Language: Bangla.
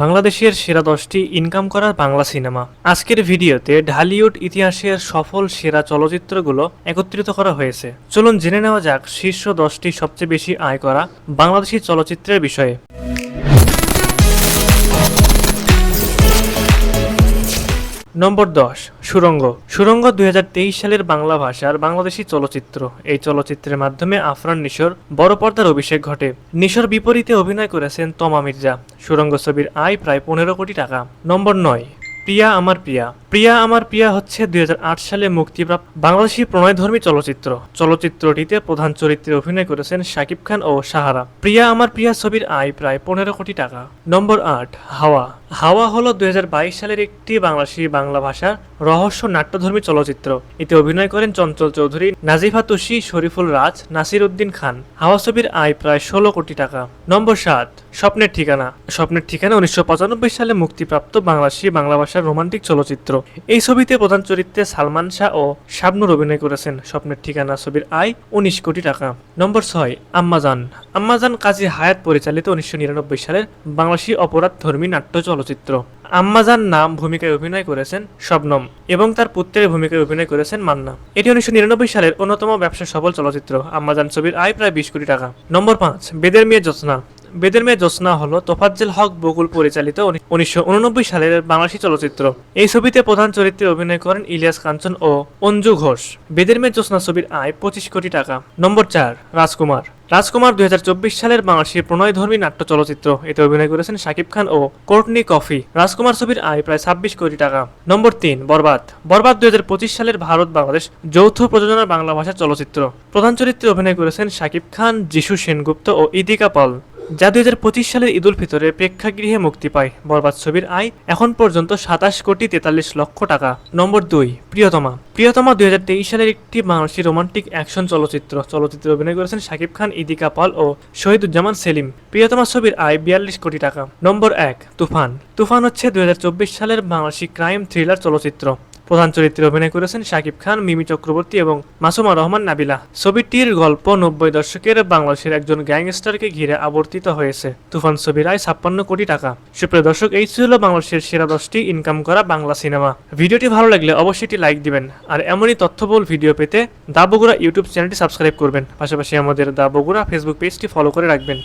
বাংলাদেশের সেরা 10টি ইনকাম করা বাংলা সিনেমা। আজকের ভিডিওতে ঢালিউড ইতিহাসের সফল সেরা চলচ্চিত্রগুলো একত্রিত করা হয়েছে। চলুন জেনে নেওয়া যাক শীর্ষ 10টি সবচেয়ে বেশি আয় করা বাংলাদেশি চলচ্চিত্রের বিষয়ে। নম্বর 10, সুড়ঙ্গ। সুড়ঙ্গ 2023 সালের বাংলা ভাষার বাংলাদেশি চলচ্চিত্র। এই চলচ্চিত্রের মাধ্যমে আফরান নিশোর বড় পর্দার অভিষেক ঘটে। নিশোর বিপরীতে অভিনয় করেছেন তমা মির্জা। সুড়ঙ্গ ছবির আয় প্রায় 15 কোটি টাকা। নম্বর 9, প্রিয়া আমার প্রিয়া। প্রিয়া আমার প্রিয়া হচ্ছে 2008 সালে মুক্তিপ্রাপ্ত বাংলাদেশি প্রণয়ধর্মী চলচ্চিত্র। চলচ্চিত্রটিতে প্রধান চরিত্রে অভিনয় করেছেন শাকিব খান ও সাহারা। প্রিয়া আমার প্রিয়া ছবির আয় প্রায় 15 কোটি টাকা। নম্বর 8, হাওয়া। হাওয়া হলো 2022 সালের একটি বাংলা ভাষার রহস্য নাট্যধর্মী চলচ্চিত্র। এতে অভিনয় করেন চঞ্চল চৌধুরী, নাজিফা তুষি, শরীফুল রাজ, নাসির উদ্দিন খান। হাওয়া ছবির আয় প্রায় 16 কোটি টাকা। নম্বর 7, স্বপ্নের ঠিকানা। স্বপ্নের ঠিকানা 1995 সালে মুক্তিপ্রাপ্ত বাংলা ভাষার রোমান্টিক চলচ্চিত্র। এই ছবিতে প্রধান চরিত্রে সালমান শাহ ও শাবনূর অভিনয় করেছেন। স্বপ্নের ঠিকানা ছবির আয় 19 কোটি টাকা। নম্বর 6, আম্মাজান। আম্মাজান কাজী হায়াত পরিচালিত 1999 সালের বাংলাদেশি অপরাধ ধর্মী নাট্য চলচ্চিত্র। আম্মাজান নাম ভূমিকায় অভিনয় করেছেন শবনম এবং তার পুত্রের ভূমিকায় অভিনয় করেছেন মান্না। এটি 1999 সালের অন্যতম ব্যবসা সফল চলচ্চিত্র। আম্মাজান ছবির আয় প্রায় 20 কোটি টাকা। নম্বর 5, বেদের মেয়ে জ্যোৎস্না। বেদের মেয়ে জ্যোৎস্না হলো তোফাজ্জল হক বকুল পরিচালিত 1989 সালের বাংলাদেশি চলচ্চিত্র। এই ছবিতে প্রধান চরিত্রে অভিনয় করেন ইলিয়াস কাঞ্চন ও অঞ্জু ঘোষ। বেদের মেয়ে জ্যোৎস্না ছবির আয় 25 কোটি টাকা। নম্বর 4, রাজকুমার। রাজকুমার 2024 সালের বাংলাদেশি প্রণয়ধর্মী নাট্য চলচ্চিত্র। এতে অভিনয় করেছেন শাকিব খান ও কোর্টনি কফি। রাজকুমার ছবির আয় প্রায় 26 কোটি টাকা। নম্বর 3, বরবাদ। বরবাদ 2025 সালের ভারত বাংলাদেশ যৌথ প্রযোজনার বাংলা ভাষার চলচ্চিত্র। প্রধান চরিত্রে অভিনয় করেছেন শাকিব খান, যিশু সেনগুপ্ত ও ইদিকা পল, যা 2025 সালের ঈদ উল ফিতরে প্রেক্ষাগৃহে মুক্তি পায়। বরবাদ ছবির আয় এখন পর্যন্ত 27 কোটি 43 লক্ষ টাকা। নম্বর 2, প্রিয়তমা। প্রিয়তমা 2023 সালের একটি বাংলাদেশি রোমান্টিক অ্যাকশন চলচ্চিত্র। চলচ্চিত্রে অভিনয় করেছেন শাকিব খান, ইদিকা পল ও শহীদুজ্জামান সেলিম। প্রিয়তমা ছবির আয় 42 কোটি টাকা। নম্বর 1, তুফান। তুফান হচ্ছে 2024 সালের বাংলাদেশি ক্রাইম থ্রিলার চলচ্চিত্র। প্রধান চরিত্রে অভিনয় করেছেন শাকিব খান, মিমি চক্রবর্তী এবং মাসুমা রহমান নাবিলা। ছবিটির গল্প 90 দশকের বাংলাদেশের একজন গ্যাংস্টারকে ঘিরে আবর্তিত হয়েছে। তুফান ছবির আয় 56 কোটি টাকা। সুপ্রিয় দর্শক, এই ছিল বাংলাদেশের সেরা 10টি ইনকাম করা বাংলা সিনেমা। ভিডিওটি ভালো লাগলে অবশ্যই একটি লাইক দিবেন আর এমনই তথ্যবহুল ভিডিও পেতে দা বগুড়া ইউটিউব চ্যানেলটি সাবস্ক্রাইব করবেন। পাশাপাশি আমাদের দা বগুড়া ফেসবুক পেজটি ফলো করে রাখবেন।